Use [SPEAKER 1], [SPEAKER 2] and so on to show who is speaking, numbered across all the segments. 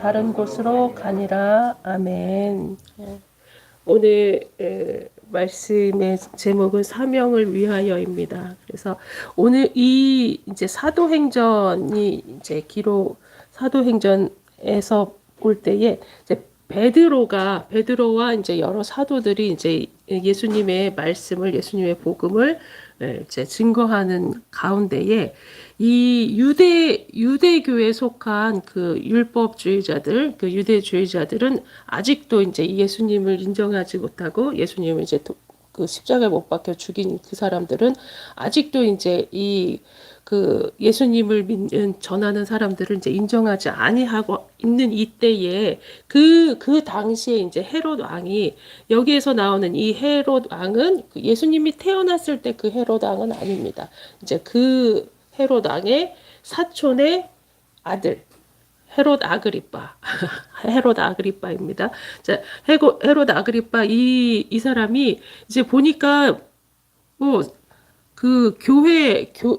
[SPEAKER 1] 다른 곳으로 가니라. 아멘. 오늘 말씀의 제목은 사명을 위하여입니다. 그래서 오늘 이 이제 사도행전이 이제 사도행전에서 볼 때에 이제 베드로와 이제 여러 사도들이 이제 예수님의 복음을 이제 증거하는 가운데에 이 유대교에 속한 그 율법주의자들, 그 유대주의자들은 아직도 이제 예수님을 인정하지 못하고 예수님을 이제 그 십자가에 못 박혀 죽인 그 사람들은 아직도 이제 그 예수님을 믿는 전하는 사람들을 이제 인정하지 아니하고 있는 이때에 그 당시에 이제 헤롯 왕이 여기에서 나오는 이 헤롯 왕은 예수님이 태어났을 때 그 헤롯 왕은 아닙니다. 이제 그 헤롯 왕의 사촌의 아들 헤롯 아그리빠 헤롯 아그리빠입니다. 자, 헤롯 아그리빠 이 사람이 이제 보니까 뭐 그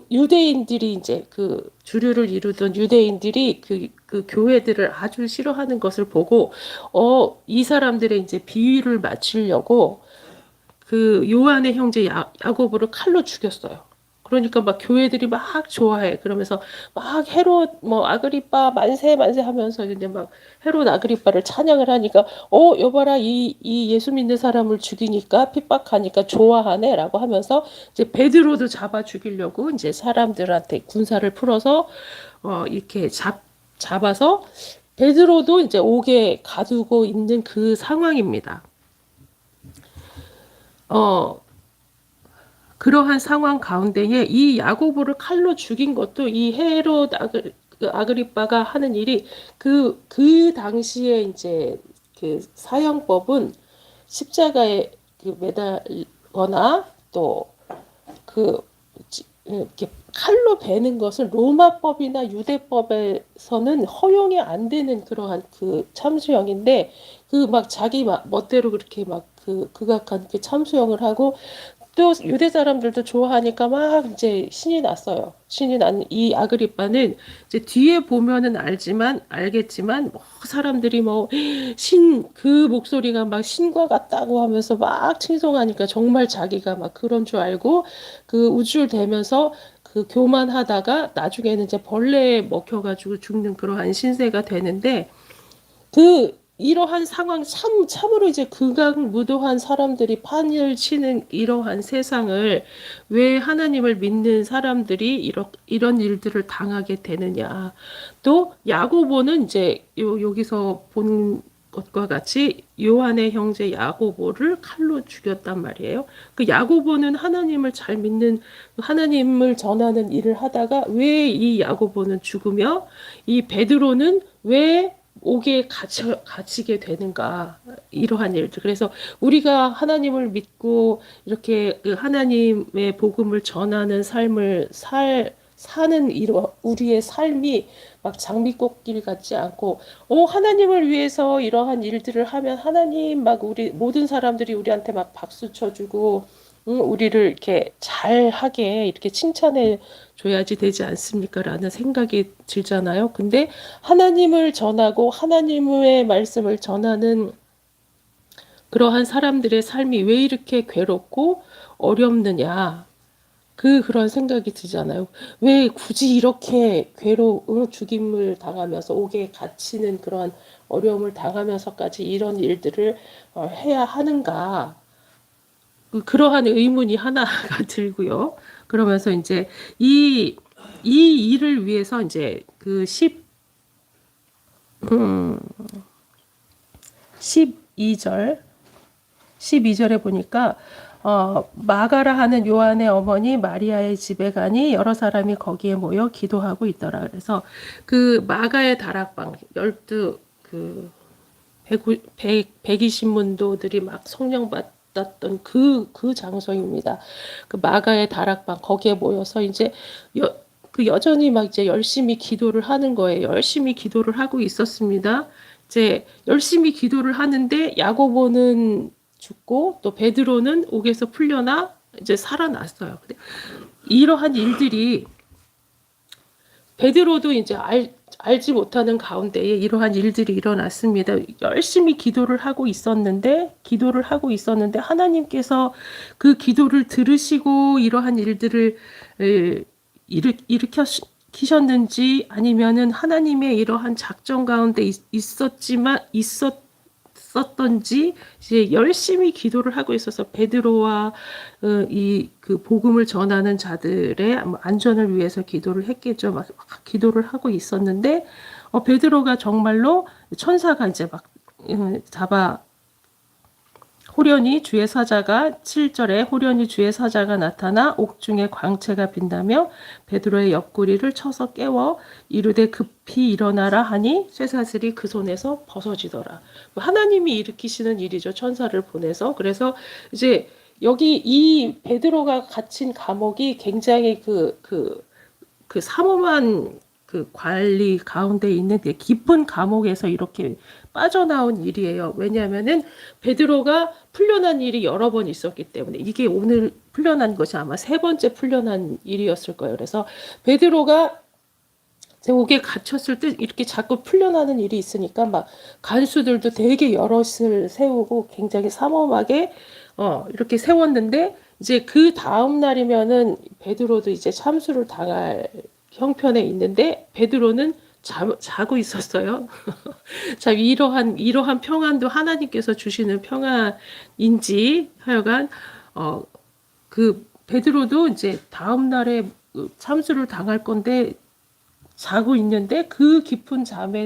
[SPEAKER 1] 유대인들이 이제 그 주류를 이루던 유대인들이 그 교회들을 아주 싫어하는 것을 보고 이 사람들의 이제 비위를 맞추려고 그 요한의 형제 야고보를 칼로 죽였어요. 그러니까 막 교회들이 막 좋아해. 그러면서 막 헤롯 뭐 아그리빠 만세 만세 하면서 이제 막 헤롯 아그리빠를 찬양을 하니까 여봐라 이 예수 믿는 사람을 죽이니까 핍박하니까 좋아하네라고 하면서 이제 베드로도 잡아 죽이려고 이제 사람들한테 군사를 풀어서 이렇게 잡아서 베드로도 이제 옥에 가두고 있는 그 상황입니다. 그러한 상황 가운데에 이 야고보를 칼로 죽인 것도 이 헤롯 아그리빠가 하는 일이 그 당시에 이제 그 사형법은 십자가에 매달거나 또 이렇게 칼로 베는 것을 로마법이나 유대법에서는 허용이 안 되는 그러한 그 참수형인데 그 막 자기 멋대로 그렇게 막 극악한 그 참수형을 하고 또 유대 사람들도 좋아하니까 막 이제 신이 났어요. 신이 난 이 아그리빠는 이제 뒤에 보면은 알겠지만 뭐 사람들이 뭐 그 목소리가 막 신과 같다고 하면서 막 칭송하니까 정말 자기가 막 그런 줄 알고 그 우쭐대면서 그 교만하다가 나중에는 이제 벌레에 먹혀가지고 죽는 그러한 신세가 되는데 이러한 상황 참으로 이제 극악무도한 사람들이 판을 치는 이러한 세상을 왜 하나님을 믿는 사람들이 이런 일들을 당하게 되느냐. 또 야고보는 이제 여기서 본 것과 같이 요한의 형제 야고보를 칼로 죽였단 말이에요. 그 야고보는 하나님을 잘 믿는 하나님을 전하는 일을 하다가 왜 이 야고보는 죽으며 이 베드로는 왜 옥에 갇히게 되는가 이러한 일들. 그래서 우리가 하나님을 믿고 이렇게 그 하나님의 복음을 전하는 삶을 사는 우리의 삶이 막 장미꽃길 같지 않고 하나님을 위해서 이러한 일들을 하면 하나님 막 우리 모든 사람들이 우리한테 막 박수 쳐주고 우리를 이렇게 잘하게 이렇게 칭찬해 줘야지 되지 않습니까? 라는 생각이 들잖아요. 근데 하나님을 전하고 하나님의 말씀을 전하는 그러한 사람들의 삶이 왜 이렇게 괴롭고 어렵느냐. 그런 생각이 들잖아요. 왜 굳이 이렇게 죽임을 당하면서 옥에 갇히는 그런 어려움을 당하면서까지 이런 일들을 해야 하는가. 그러한 의문이 하나가 들고요. 그러면서 이제 이 일을 위해서 이제 그 12절에 보니까 마가라 하는 요한의 어머니 마리아의 집에 가니 여러 사람이 거기에 모여 기도하고 있더라. 그래서 그 마가의 다락방 120문도들이 막 성령 받았던 그 장소입니다. 그 마가의 다락방 거기에 모여서 이제 여전히 막 이제 열심히 기도를 하는 거예요. 열심히 기도를 하고 있었습니다. 이제 열심히 기도를 하는데 야고보는 죽고 또 베드로는 옥에서 풀려나 이제 살아났어요. 근데 이러한 일들이 베드로도 이제 알지 못하는 가운데에 이러한 일들이 일어났습니다. 열심히 기도를 하고 있었는데 하나님께서 그 기도를 들으시고 이러한 일들을 일으키셨는지 아니면은 하나님의 이러한 작전 가운데 있었던지 이제 열심히 기도를 하고 있어서 베드로와 이 그 복음을 전하는 자들의 안전을 위해서 기도를 했겠죠. 막 기도를 하고 있었는데 베드로가 정말로 천사가 이제 막 잡아 호련히 주의 사자가 7절에 호련히 주의 사자가 나타나 옥중에 광채가 빈다며 베드로의 옆구리를 쳐서 깨워 이르되 급히 일어나라 하니 쇠사슬이 그 손에서 벗어지더라. 하나님이 일으키시는 일이죠. 천사를 보내서. 그래서 이제 여기 이 베드로가 갇힌 감옥이 굉장히 그 삼엄한 그 관리 가운데 있는 그 깊은 감옥에서 이렇게 빠져나온 일이에요. 왜냐하면은 베드로가 풀려난 일이 여러 번 있었기 때문에 이게 오늘 풀려난 것이 아마 세 번째 풀려난 일이었을 거예요. 그래서 베드로가 옥에 갇혔을 때 이렇게 자꾸 풀려나는 일이 있으니까 막 간수들도 되게 여럿을 세우고 굉장히 삼엄하게 이렇게 세웠는데 이제 그 다음 날이면은 베드로도 이제 참수를 당할 형편에 있는데 베드로는 자고 있었어요. 자, 이러한 평안도 하나님께서 주시는 평안인지 하여간 그 베드로도 이제 다음 날에 참수를 당할 건데 자고 있는데 그 깊은 잠에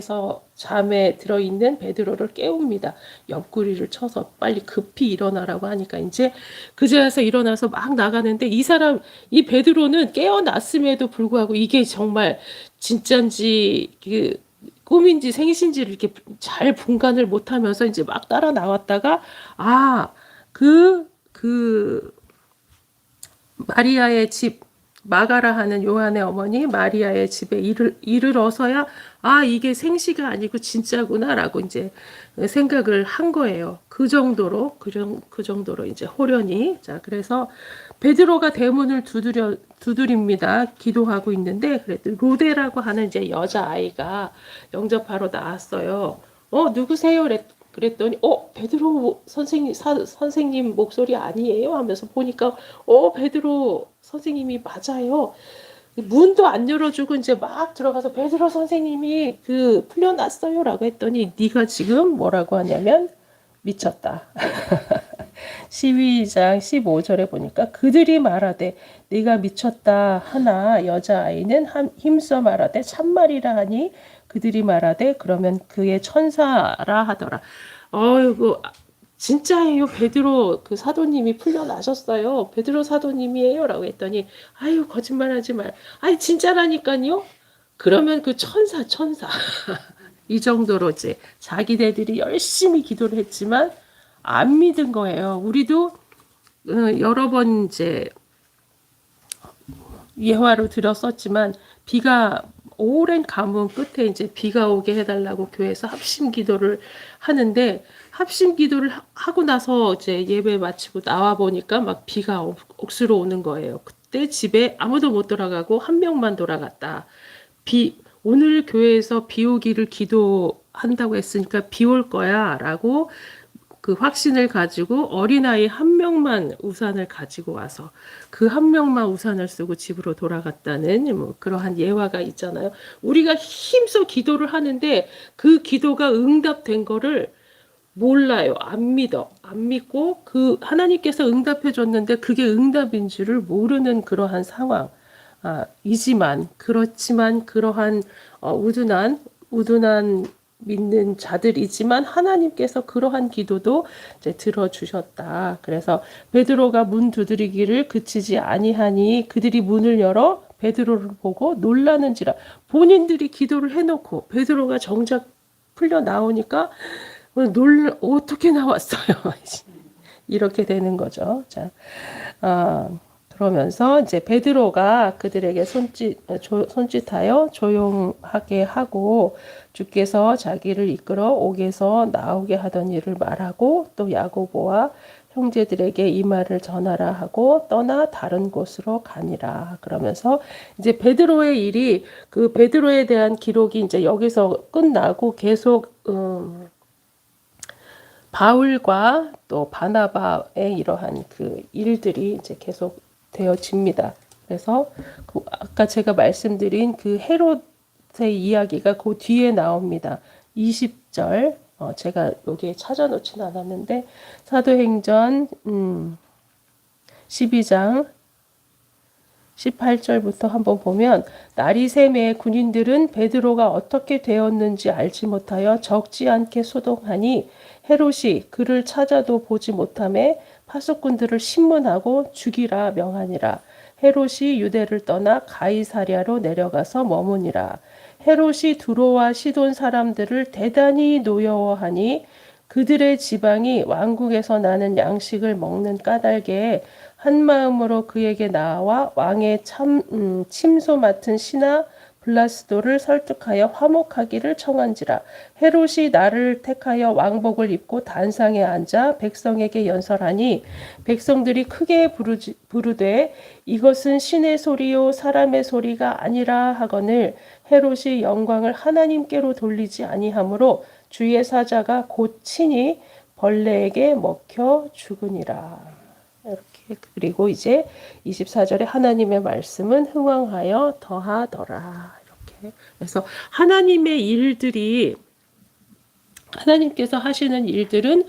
[SPEAKER 1] 들어있는 베드로를 깨웁니다. 옆구리를 쳐서 빨리 급히 일어나라고 하니까 이제 그 자리에서 일어나서 막 나가는데 이 베드로는 깨어났음에도 불구하고 이게 정말 진짠지 꿈인지 생신지를 이렇게 잘 분간을 못하면서 이제 막 따라 나왔다가 그 마리아의 집 마가라 하는 요한의 어머니 마리아의 집에 이르러서야 이게 생시가 아니고 진짜구나라고 이제 생각을 한 거예요. 그 정도로 이제 호련히. 자, 그래서 베드로가 대문을 두드립니다. 기도하고 있는데 그래도 로데라고 하는 이제 여자아이가 영접하러 나왔어요. 누구세요? 그랬더니 베드로 선생님 목소리 아니에요? 하면서 보니까 베드로 선생님이 맞아요. 문도 안 열어주고 이제 막 들어가서 베드로 선생님이 풀려났어요라고 했더니 네가 지금 뭐라고 하냐면 미쳤다. 12장 15절에 보니까 그들이 말하되 네가 미쳤다 하나 여자아이는 힘써 말하되 참말이라 하니 그들이 말하되 그러면 그의 천사라 하더라. 이거 진짜예요. 베드로 그 사도님이 풀려나셨어요. 베드로 사도님이에요. 라고 했더니 아유 거짓말하지 말. 아니 진짜라니까요. 그러면 그 천사 이 정도로 이제 자기네들이 열심히 기도를 했지만 안 믿은 거예요. 우리도 여러 번 이제 예화로 들었었지만 비가 오랜 가뭄 끝에 이제 비가 오게 해달라고 교회에서 합심 기도를 하는데 합심 기도를 하고 나서 이제 예배 마치고 나와 보니까 막 비가 억수로 오는 거예요. 그때 집에 아무도 못 돌아가고 한 명만 돌아갔다. 오늘 교회에서 비 오기를 기도한다고 했으니까 비 올 거야 라고 그 확신을 가지고 어린아이 한 명만 우산을 가지고 와서 그 한 명만 우산을 쓰고 집으로 돌아갔다는 뭐 그러한 예화가 있잖아요. 우리가 힘써 기도를 하는데 그 기도가 응답된 거를 몰라요. 안 믿고 그 하나님께서 응답해 줬는데 그게 응답인 줄을 모르는 그러한 상황. 그렇지만 그러한 우둔한 믿는 자들이지만 하나님께서 그러한 기도도 이제 들어주셨다. 그래서 베드로가 문 두드리기를 그치지 아니하니 그들이 문을 열어 베드로를 보고 놀라는지라. 본인들이 기도를 해놓고 베드로가 정작 풀려 나오니까 어떻게 나왔어요? 이렇게 되는 거죠. 자, 그러면서 이제 베드로가 그들에게 손짓하여 조용하게 하고 주께서 자기를 이끌어 옥에서 나오게 하던 일을 말하고 또 야고보와 형제들에게 이 말을 전하라 하고 떠나 다른 곳으로 가니라. 그러면서 이제 베드로의 일이 그 베드로에 대한 기록이 이제 여기서 끝나고 계속 바울과 또 바나바의 이러한 그 일들이 이제 계속 되어집니다. 그래서 그 아까 제가 말씀드린 그 헤롯의 이야기가 그 뒤에 나옵니다. 20절 제가 여기에 찾아놓진 않았는데 사도행전 12장 18절부터 한번 보면 날이 새매 군인들은 베드로가 어떻게 되었는지 알지 못하여 적지 않게 소동하니 헤롯이 그를 찾아도 보지 못하매 파수꾼들을 신문하고 죽이라 명하니라. 헤롯이 유대를 떠나 가이사랴로 내려가서 머무니라. 헤롯이 두로와 시돈 사람들을 대단히 노여워하니 그들의 지방이 왕국에서 나는 양식을 먹는 까닭에 한 마음으로 그에게 나와 왕의 침소 맡은 신하 블라스도를 설득하여 화목하기를 청한지라. 헤롯이 나를 택하여 왕복을 입고 단상에 앉아 백성에게 연설하니 백성들이 크게 부르되 이것은 신의 소리요 사람의 소리가 아니라 하거늘 헤롯이 영광을 하나님께로 돌리지 아니하므로 주의 사자가 곧 친히 벌레에게 먹혀 죽으니라. 이렇게 그리고 이제 24절에 하나님의 말씀은 흥왕하여 더하더라. 이렇게 그래서 하나님의 일들이 하나님께서 하시는 일들은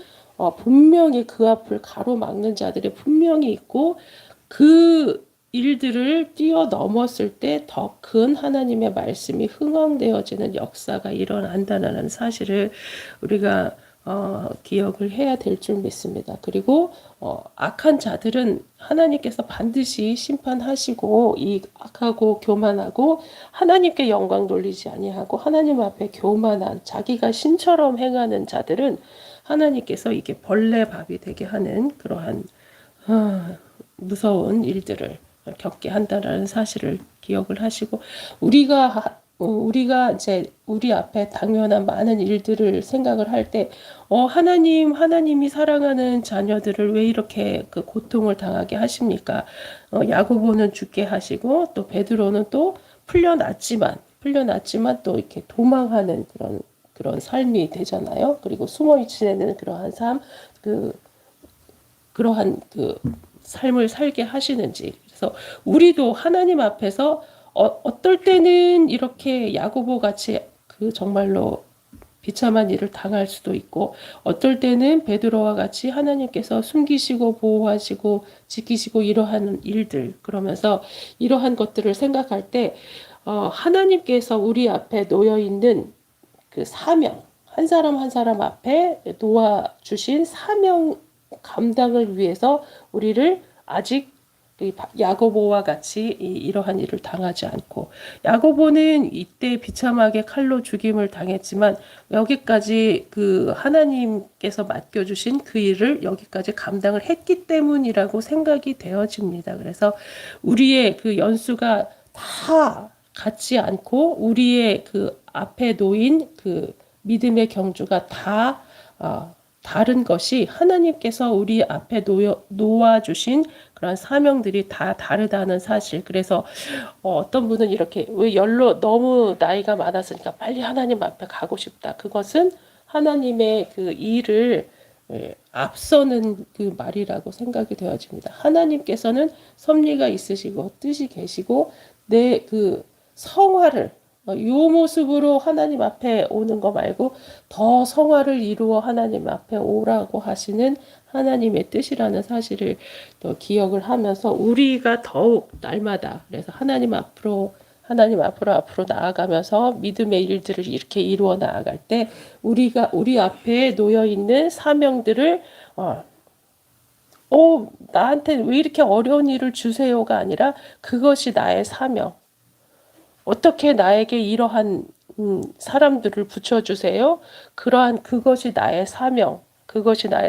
[SPEAKER 1] 분명히 그 앞을 가로막는 자들이 분명히 있고 그 일들을 뛰어넘었을 때 더 큰 하나님의 말씀이 흥왕되어지는 역사가 일어난다는 사실을 우리가 기억을 해야 될 줄 믿습니다. 그리고 악한 자들은 하나님께서 반드시 심판하시고 이 악하고 교만하고 하나님께 영광 돌리지 아니하고 하나님 앞에 교만한 자기가 신처럼 행하는 자들은 하나님께서 이게 벌레밥이 되게 하는 그러한 무서운 일들을 겪게 한다는 사실을 기억을 하시고 우리가 이제 우리 앞에 당면한 많은 일들을 생각을 할 때, 하나님이 사랑하는 자녀들을 왜 이렇게 그 고통을 당하게 하십니까? 야고보는 죽게 하시고, 또 베드로는 또 풀려났지만 또 이렇게 도망하는 그런 삶이 되잖아요. 그리고 숨어 지내는 그러한 삶, 그러한 그 삶을 살게 하시는지. 그래서 우리도 하나님 앞에서 어떨 때는 이렇게 야고보 같이 그 정말로 비참한 일을 당할 수도 있고 어떨 때는 베드로와 같이 하나님께서 숨기시고 보호하시고 지키시고 이러한 일들 그러면서 이러한 것들을 생각할 때 하나님께서 우리 앞에 놓여 있는 그 사명 한 사람 한 사람 앞에 놓아 주신 사명 감당을 위해서 우리를 아직 야고보와 같이 이러한 일을 당하지 않고 야고보는 이때 비참하게 칼로 죽임을 당했지만 여기까지 그 하나님께서 맡겨주신 그 일을 여기까지 감당을 했기 때문이라고 생각이 되어집니다. 그래서 우리의 그 연수가 다 같지 않고 우리의 그 앞에 놓인 그 믿음의 경주가 다 다른 것이 하나님께서 우리 앞에 놓아주신 그런 사명들이 다 다르다는 사실. 그래서 어떤 분은 이렇게 왜 너무 나이가 많았으니까 빨리 하나님 앞에 가고 싶다. 그것은 하나님의 그 일을 앞서는 그 말이라고 생각이 되어집니다. 하나님께서는 섭리가 있으시고 뜻이 계시고 내 그 성화를 요 모습으로 하나님 앞에 오는 거 말고 더 성화를 이루어 하나님 앞에 오라고 하시는 하나님의 뜻이라는 사실을 또 기억을 하면서 우리가 더욱 날마다 그래서 하나님 앞으로 나아가면서 믿음의 일들을 이렇게 이루어 나아갈 때 우리 앞에 놓여 있는 사명들을 나한테 왜 이렇게 어려운 일을 주세요가 아니라 그것이 나의 사명. 어떻게 나에게 이러한 사람들을 붙여주세요? 그러한 그것이 나의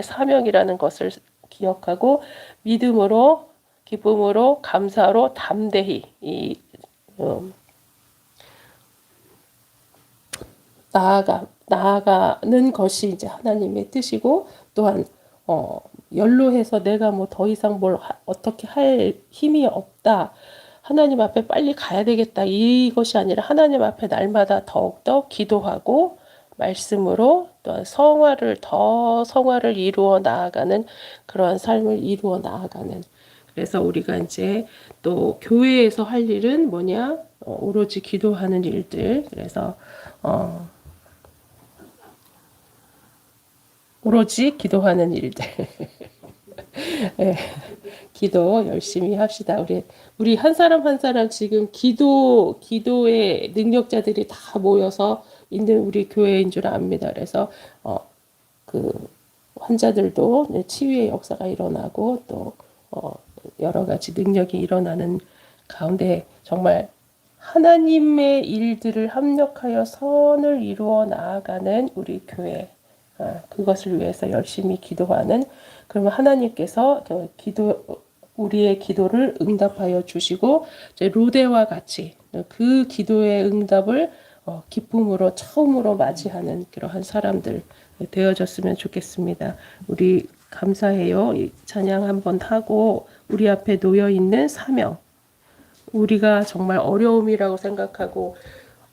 [SPEAKER 1] 사명이라는 것을 기억하고 믿음으로, 기쁨으로, 감사로, 담대히 나아가는 것이 이제 하나님의 뜻이고 또한 연로해서 내가 뭐 더 이상 뭘 어떻게 할 힘이 없다. 하나님 앞에 빨리 가야 되겠다. 이것이 아니라 하나님 앞에 날마다 더욱더 기도하고 말씀으로 또 성화를 이루어 나아가는 그러한 삶을 이루어 나아가는. 그래서 우리가 이제 또 교회에서 할 일은 뭐냐? 오로지 기도하는 일들. 그래서 오로지 기도하는 일들. 예, 기도 열심히 합시다. 우리 한 사람 한 사람 지금 기도의 능력자들이 다 모여서 있는 우리 교회인 줄 압니다. 그래서 그 환자들도 치유의 역사가 일어나고 또 여러 가지 능력이 일어나는 가운데 정말 하나님의 일들을 합력하여 선을 이루어 나아가는 우리 교회, 그것을 위해서 열심히 기도하는, 그러면 하나님께서 우리의 기도를 응답하여 주시고 이제 로데와 같이 그 기도의 응답을 기쁨으로 처음으로 맞이하는 그러한 사람들 되어졌으면 좋겠습니다. 우리 감사해요. 찬양 한번 하고 우리 앞에 놓여 있는 사명, 우리가 정말 어려움이라고 생각하고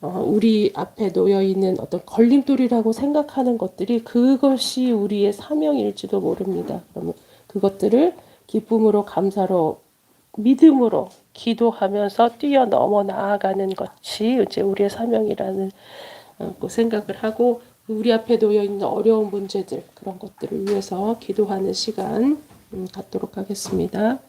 [SPEAKER 1] 우리 앞에 놓여 있는 어떤 걸림돌이라고 생각하는 것들이 그것이 우리의 사명일지도 모릅니다. 그러면 그것들을 기쁨으로 감사로 믿음으로 기도하면서 뛰어넘어 나아가는 것이 이제 우리의 사명이라는 생각을 하고 우리 앞에 놓여 있는 어려운 문제들 그런 것들을 위해서 기도하는 시간 갖도록 하겠습니다.